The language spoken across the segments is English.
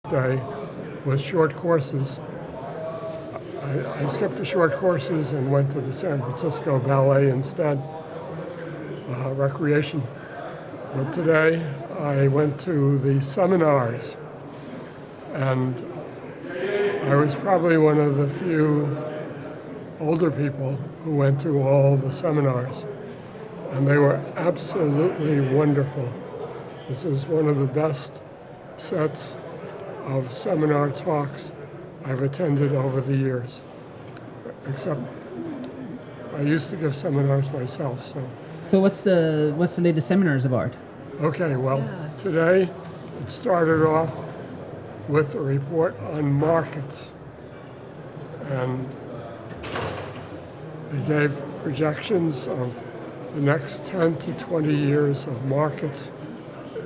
day with short courses. I skipped the short courses and went to the San Francisco Ballet instead, recreation. But today I went to the seminars, and I was probably one of the few older people who went to all the seminars, and they were absolutely wonderful. This is one of the best sets of seminar talks I've attended over the years, except I used to give seminars myself. So what's the latest seminars about? Okay, well, today it started off with a report on markets, and it gave projections of the next 10 to 20 years of markets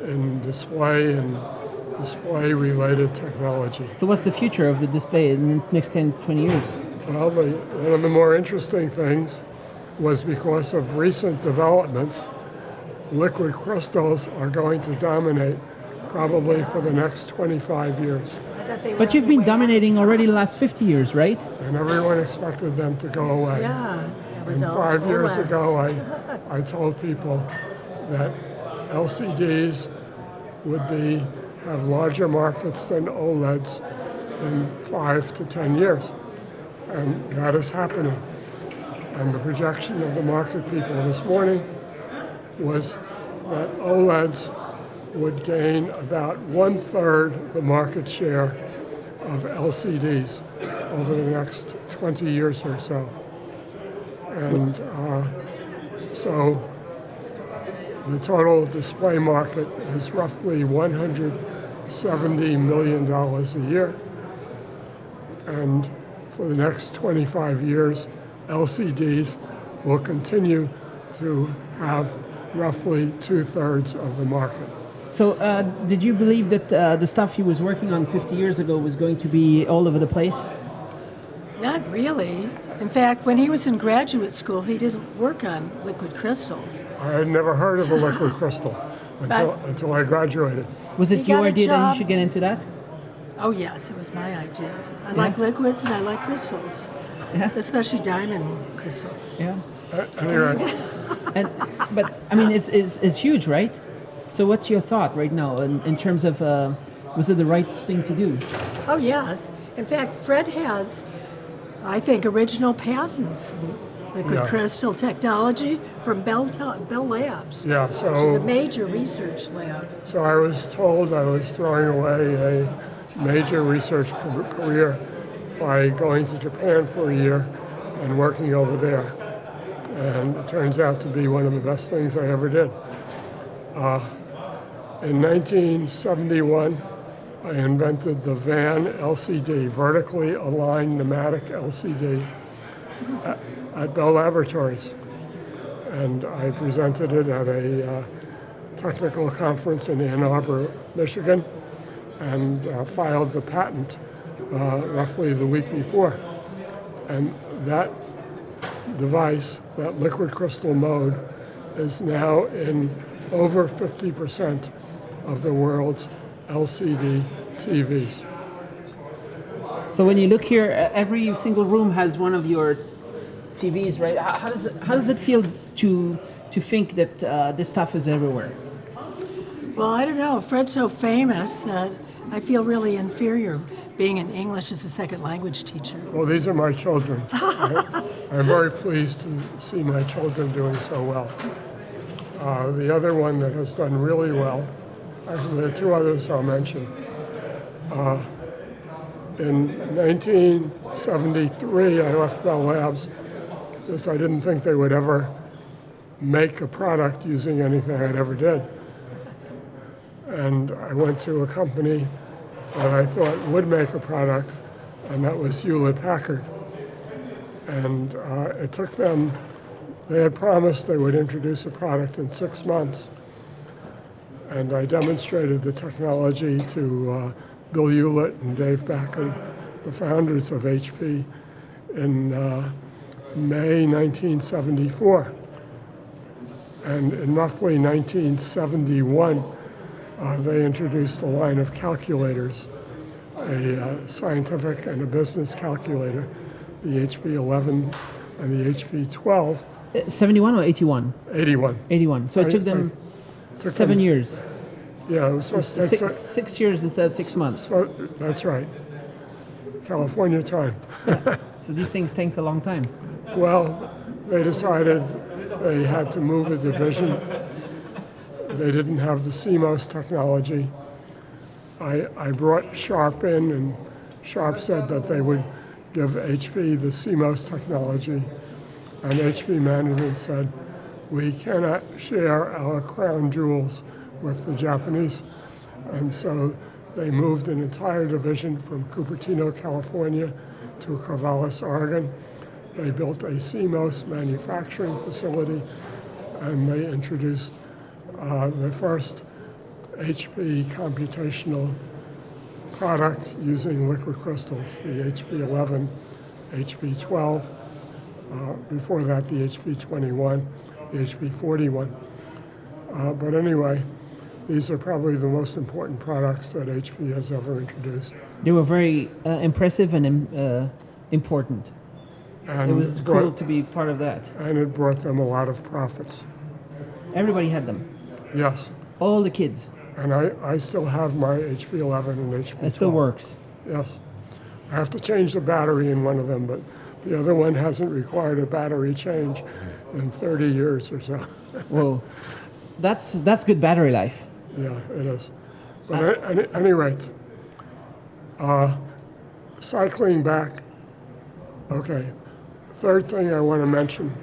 in display and display-related technology. So what's the future of the display in the next 10, 20 years? Well, one of the more interesting things was because of recent developments, liquid crystals are going to dominate probably for the next 25 years. But you've been dominating already the last 50 years, right? And everyone expected them to go away. Yeah. And 5 years ago, I told people that LCDs would have larger markets than OLEDs in 5 to 10 years. And that is happening. And the projection of the market people this morning was that OLEDs would gain about 1/3 the market share of LCDs over the next 20 years or so. And so the total display market is roughly $170 million a year. And for the next 25 years, LCDs will continue to have roughly 2/3 of the market. So did you believe that the stuff he was working on 50 years ago was going to be all over the place? Not really. In fact, when he was in graduate school, he didn't work on liquid crystals. I had never heard of a liquid crystal until I graduated. Was it He your got a idea that job. you should get into that? Oh yes, it was my idea. I like liquids and I like crystals, especially diamond crystals. Yeah. Anyway, But I mean, it's huge, right? So what's your thought right now in terms of was it the right thing to do? Oh yes. In fact, Fred has, I think, original patents in liquid crystal technology from Bell Labs. yeah, Which is a so, major research lab. so I was told I was throwing away a major research career by going to Japan for a year and working over there. And it turns out to be one of the best things I ever did. In 1971, I invented the VAN LCD, vertically aligned pneumatic LCD, at Bell Laboratories. And I presented it at a technical conference in Ann Arbor, Michigan, and filed the patent roughly the week before. And that device, that liquid crystal mode, is now in over 50% of the world's LCD TVs. So when you look here, every single room has one of your TVs, right? How does it feel to think that this stuff is everywhere? Well, I don't know. Fred's so famous that I feel really inferior being an English as a second language teacher. Well, these are my children. I'm very pleased to see my children doing so well. The other one that has done really well, actually there are two others I'll mention. In 1973, I left Bell Labs because I didn't think they would ever make a product using anything I'd ever did. And I went to a company that I thought would make a product, and that was Hewlett Packard. And it took them, they had promised they would introduce a product in 6 months. And I demonstrated the technology to Bill Hewlett and Dave Packard, the founders of HP, in May 1974. And in roughly 1971, they introduced a line of calculators a scientific and a business calculator, the HP11 and the HP12, 71 or 81? 81. 81. So it took them 7 years. Yeah, it was supposed to take 6 years instead of 6 months. That's right. California time. So these things take a long time. Well, they decided they had to move a division. They didn't have the CMOS technology. I brought Sharp in, and Sharp said that they would give HP the CMOS technology. And HP management said, we cannot share our crown jewels with the Japanese. And so they moved an entire division from Cupertino, California to Corvallis, Oregon. They built a CMOS manufacturing facility, and they introduced the first HP computational product using liquid crystals, the HP11, HP12, before that the HP21, the HP41. But anyway, these are probably the most important products that HP has ever introduced. They were very impressive and important. And It was cool to be part of that. And it brought them a lot of profits. Everybody had them. Yes. All the kids. And I still have my HP11 and HP12. It still works. Yes. I have to change the battery in one of them, but the other one hasn't required a battery change in 30 years or so. Whoa. That's good battery life. Yeah, it is. But at any rate, cycling back, okay, third thing I want to mention,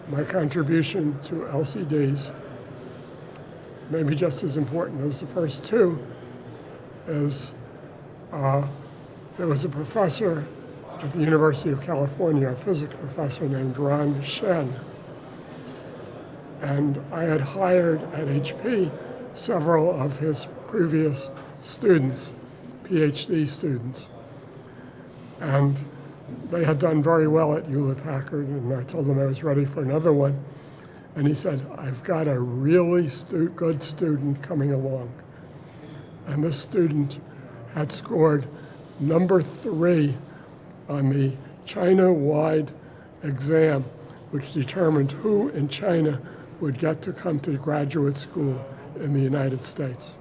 my contribution to LCDs, maybe just as important as the first two, is there was a professor at the University of California, a physics professor named Ron Shen. And I had hired at HP several of his previous students, PhD students. And they had done very well at Hewlett Packard, and I told them I was ready for another one. And he said, I've got a really good student coming along. And this student had scored number 3 on the China-wide exam, which determined who in China would get to come to graduate school in the United States.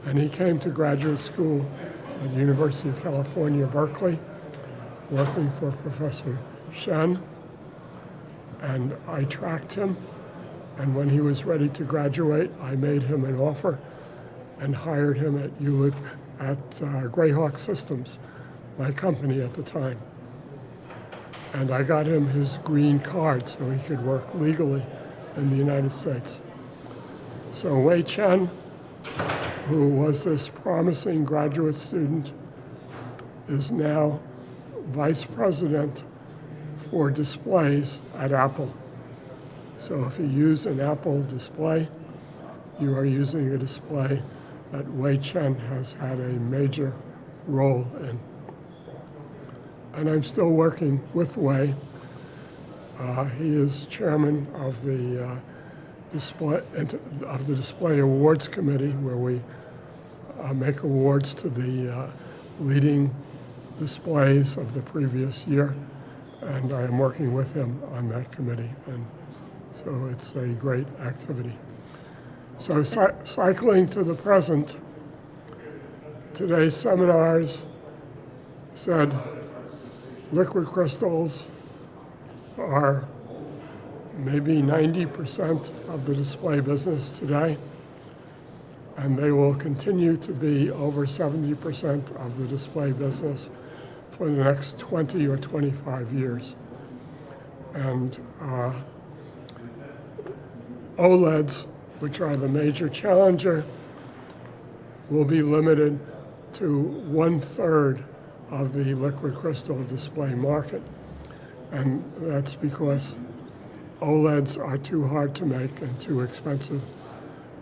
And he came to graduate school at the University of California, Berkeley, working for Professor Shen. And I tracked him, and when he was ready to graduate, I made him an offer and hired him at Hewlett, at Greyhawk Systems, my company at the time. And I got him his green card so he could work legally in the United States. So Wei Chen, who was this promising graduate student, is now vice president for displays at Apple. So if you use an Apple display, you are using a display that Wei Chen has had a major role in. And I'm still working with Wei. He is chairman of the Display Awards Committee, where we make awards to the leading displays of the previous year. And I am working with him on that committee. And so it's a great activity. So cycling to the present, today's seminars said liquid crystals are maybe 90% of the display business today, and they will continue to be over 70% of the display business for the next 20 or 25 years. And OLEDs, which are the major challenger, will be limited to 1/3 of the liquid crystal display market. And that's because OLEDs are too hard to make and too expensive.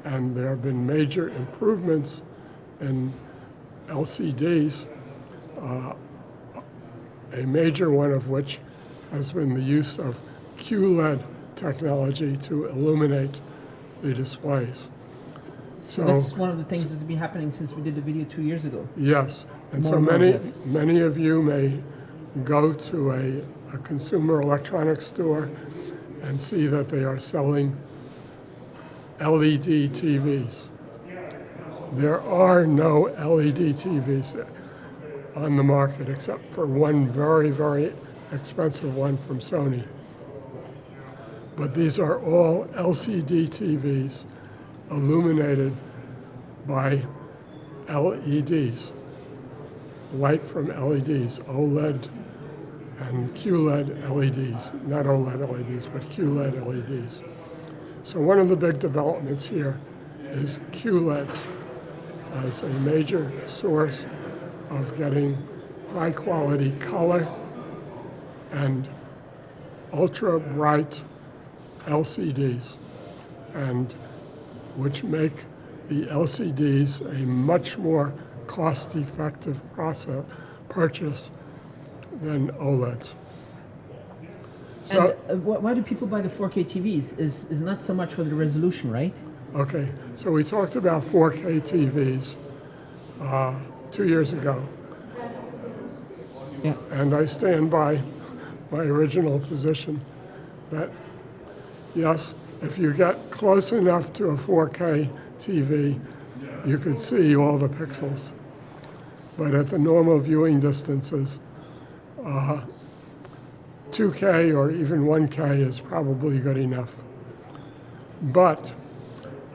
And there have been major improvements in LCDs, a major one of which has been the use of QLED technology to illuminate the displays. So that's one of the things that's been happening since we did the video 2 years ago. Yes, and More so and more many, of that. many of you may go to a consumer electronics store and see that they are selling LED TVs. There are no LED TVs on the market except for one very, very expensive one from Sony. But these are all LCD TVs illuminated by LEDs, light from LEDs, OLED and QLED LEDs, not OLED LEDs, but QLED LEDs. So one of the big developments here is QLEDs as a major source of getting high quality color and ultra bright LCDs, and which make the LCDs a much more cost-effective purchase than OLEDs. So, And why do people buy the 4K TVs? Is not so much for the resolution, right? okay, so we talked about 4K TVs 2 years ago, Yeah. and I stand by my original position that yes, if you get close enough to a 4K TV, you could see all the pixels. But at the normal viewing distances, 2K or even 1K is probably good enough. But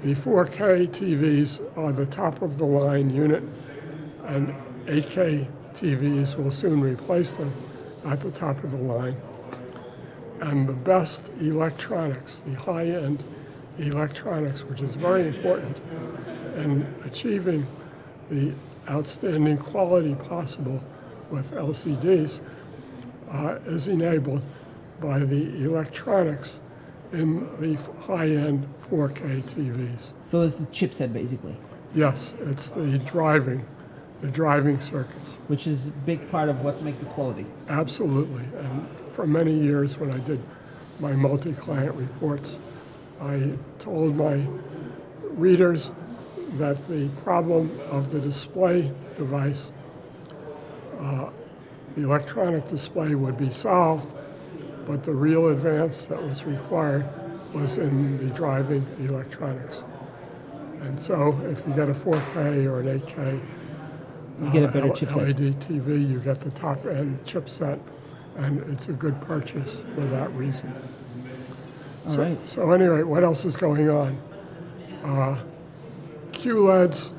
the 4K TVs are the top of the line unit, and 8K TVs will soon replace them at the top of the line. And the best electronics, the high-end electronics, which is very important in achieving the outstanding quality possible with LCDs, is enabled by the electronics in the high-end 4K TVs. So it's the chipset basically, Yes, it's the driving circuits. which is a big part of what makes the quality. Absolutely. And for many years when I did my multi-client reports, I told my readers that the problem of the display device, the electronic display would be solved, but the real advance that was required was in the driving electronics. And so if you get a 4K or an 8K You get a better chipset. LED TV, you get the top end chipset, and it's a good purchase for that reason. All right. So anyway, what else is going on? QLEDs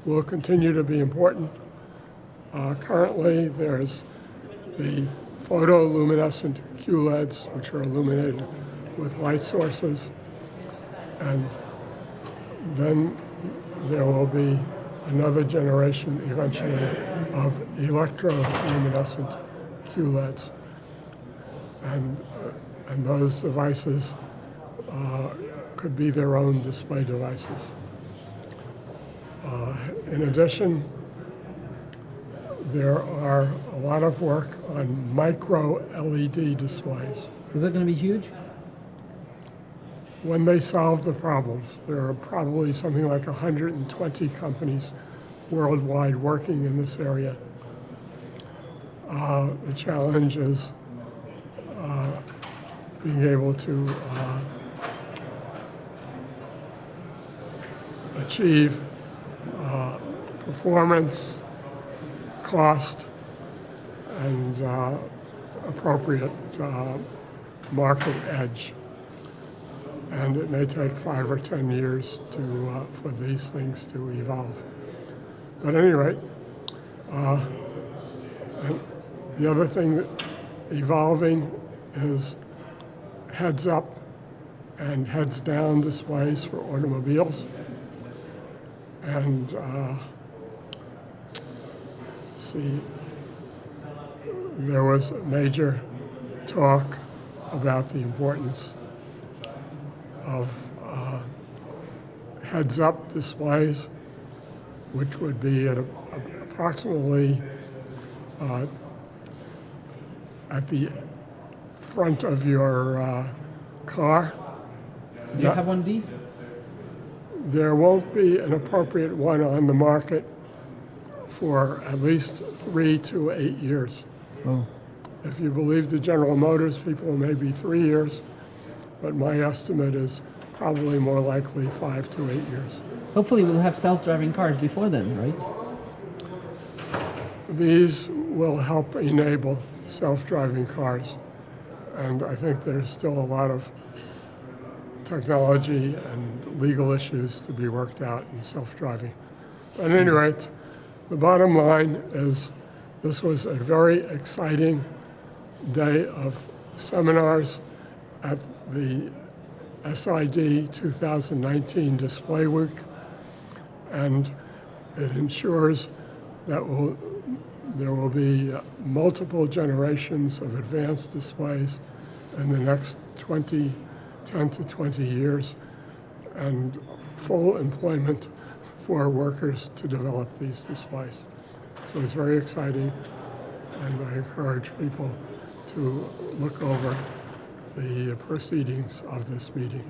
will continue to be important. Currently, there's the photoluminescent QLEDs, which are illuminated with light sources, and then there will be another generation eventually of electroluminescent QLEDs, and those devices could be their own display devices. In addition, there are a lot of work on micro LED displays. Is that going to be huge? When they solve the problems, there are probably something like 120 companies worldwide working in this area. The challenge is being able to achieve performance, cost, and appropriate market edge. And it may take 5 or 10 years for these things to evolve. But at any rate, the other thing that evolving is heads up and heads down displays for automobiles. And let's see, there was major talk about the importance of heads-up displays, which would be at approximately at the front of your car. Do you have one of these? there won't be an appropriate one on the market for at least 3 to 8 years. Oh. If you believe the General Motors people, maybe 3 years, but my estimate is probably more likely 5 to 8 years. Hopefully we'll have self-driving cars before then, right? These will help enable self-driving cars, and I think there's still a lot of technology and legal issues to be worked out in self-driving. At any rate, the bottom line is this was a very exciting day of seminars at the SID 2019 Display Week, and it ensures that there will be multiple generations of advanced displays in the next 10 to 20 years, and full employment for workers to develop these displays. So it's very exciting, and I encourage people to look over the proceedings of this meeting.